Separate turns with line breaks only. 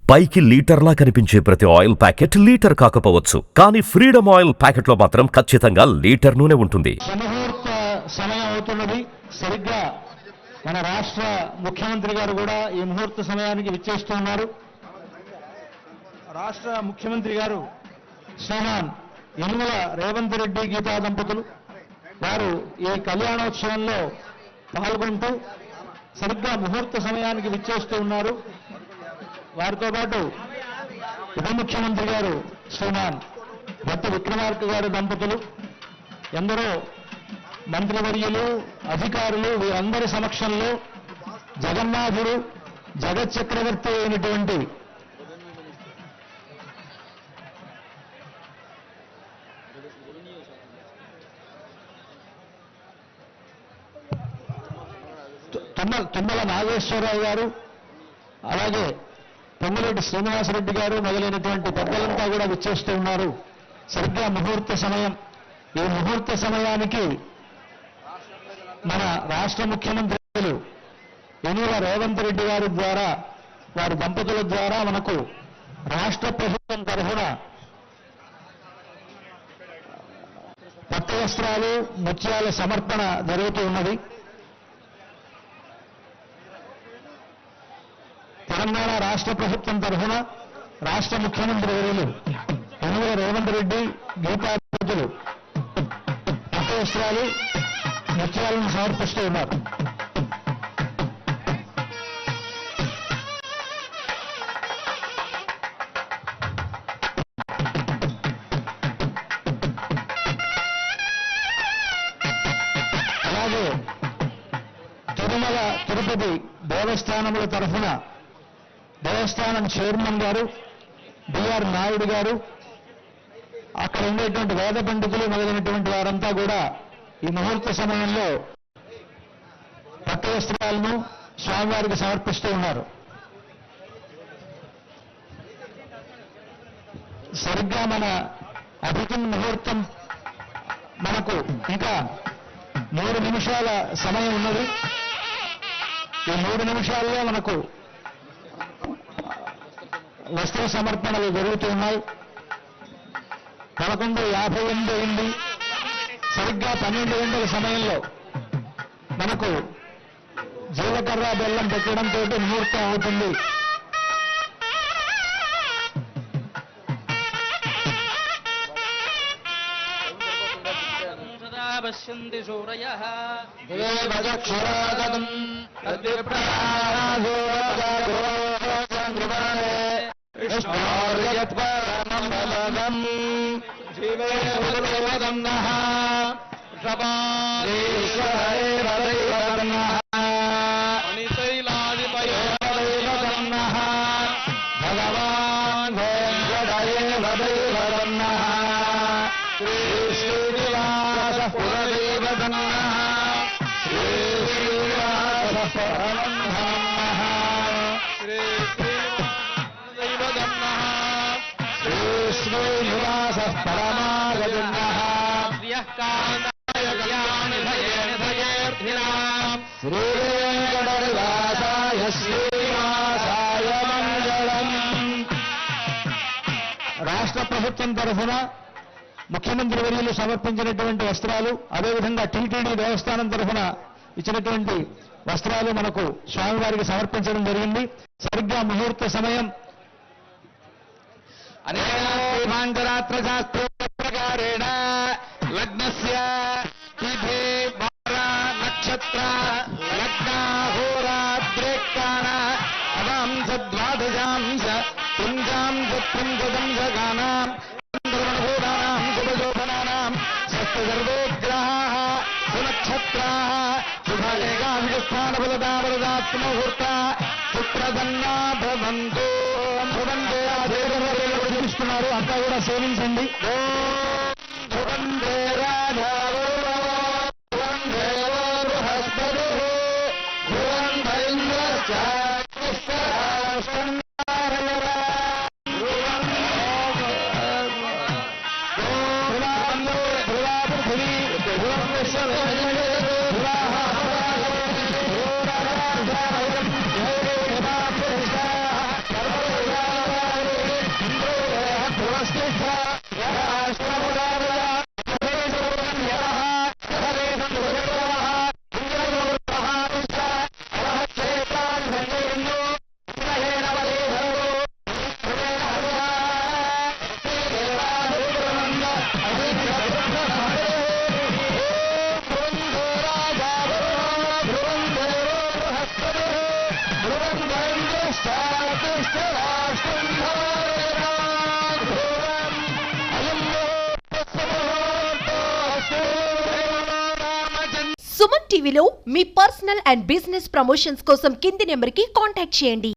పైకి లీటర్లా కనిపించే ప్రతి ఆయిల్ ప్యాకెట్ లీటర్ కాకపోవచ్చు, కానీ ఫ్రీడమ్ ఆయిల్ ప్యాకెట్లో మాత్రం ఖచ్చితంగా లీటర్ నూనె ఉంటుంది.
ముహూర్త సమయం అవుతున్నది. సరిగ్గా మన రాష్ట్ర ముఖ్యమంత్రి గారు కూడా ఈ ముహూర్త సమయానికి విచ్చేస్తున్నారు. రాష్ట్ర ముఖ్యమంత్రి గారు శ్రీమాన్ యనమల రేవంత్ రెడ్డి గీతా దంపతులు వారు ఈ కళ్యాణోత్సవంలో పాల్గొంటూ సరిగ్గా ముహూర్త సమయానికి విచ్చేస్తూ ఉన్నారు. వారితో పాటు ఉప ముఖ్యమంత్రి గారు శ్రీమాన్ భట్టి విక్రమార్క గారి దంపతులు, ఎందరో మంత్రివర్యులు, అధికారులు, వీరందరి సమక్షంలో జగన్నాథుడు, జగత్ చక్రవర్తి అయినటువంటి తుమ్మల నాగేశ్వరరావు గారు, అలాగే పొంగులేటి శ్రీనివాసరెడ్డి గారు మొదలైనటువంటి పెద్దలంతా కూడా విచ్చేస్తూ ఉన్నారు. సరిగ్గా ముహూర్త సమయం. ఈ ముహూర్త సమయానికి మన రాష్ట్ర ముఖ్యమంత్రులు యనమల రేవంత్ రెడ్డి గారి ద్వారా, వారి దంపతుల ద్వారా మనకు రాష్ట్ర ప్రభుత్వం తరఫున పట్టు వస్త్రాలు, ముత్యాల సమర్పణ జరుగుతూ ఉన్నది. తెలంగాణ రాష్ట్ర ప్రభుత్వం తరఫున రాష్ట్ర ముఖ్యమంత్రి వర్యులు యనమల రేవంత్ రెడ్డి గీతాపతులు పట్టు వస్త్రాలు, ముత్యాలను సమర్పిస్తూ ఉన్నారు. అలాగే తిరుమల తిరుపతి దేవస్థానముల తరఫున దేవస్థానం చైర్మన్ గారు బిఆర్ నాయుడు గారు, అక్కడ ఉండేటువంటి వేద పండితులు మొదలైనటువంటి వారంతా కూడా ఈ ముహూర్త సమయంలో పట్టు వస్త్రాలను స్వామివారికి సమర్పిస్తూ ఉన్నారు. సరిగ్గా మన అభిజిన్ ముహూర్తం మనకు ఇంకా 3 నిమిషాల సమయం ఉన్నది. ఈ 3 నిమిషాల్లో మనకు వస్త్ర సమర్పణలు జరుగుతూ ఉన్నాయి. 11:58 అయింది. సరిగ్గా 12 గంటల సమయంలో మనకు జీలకర్ర బెల్లం పెట్టడంతో ముహూర్తం అవుతుంది.
పశ్యంతి సూరయః
భగవాన్ శ్రీనివాస పురదేవదన్నః శ్రీనివాస పరమహంసః శ్రీనివాస పరమాగజన్నః శ్రీవేంకటనివాసాయ శ్రీనివాసాయ మంగళం. రాష్ట్ర ప్రభుత్వం తరఫున ముఖ్యమంత్రి వర్యులు సమర్పించినటువంటి వస్త్రాలు, అదేవిధంగా టీటీడీ దేవస్థానం తరఫున ఇచ్చినటువంటి వస్త్రాలు మనకు స్వామివారికి సమర్పించడం జరిగింది. సరిగ్గా ముహూర్త సమయం. అనేకాంతరాత్ర శాస్త్ర ప్రకారేణ లగ్నస్య తిథి వార నక్షత్ర లగ్నాహోరాత్రేకాన అవాంశ ద్వాదశాంశ త్రింశాంశ త్రింశదంశకానాం ధర్మణభూతానాం శుభశోభనానాం సప్తసర్వోగ్రహాః సునక్షత్రాः శుభలేఖాభిస్థానఫలదావరదాత్మముహూర్త పుత్రదన్నా భవంతు. భవంతే చూపిస్తున్నారు, అంతా కూడా సేవించండి. భవంతే రాజా
సుమన్ టీవీలో మీ పర్సనల్ అండ్ బిజినెస్ ప్రమోషన్స్ కోసం కింది నెంబర్కి కాంటాక్ట్ చేయండి.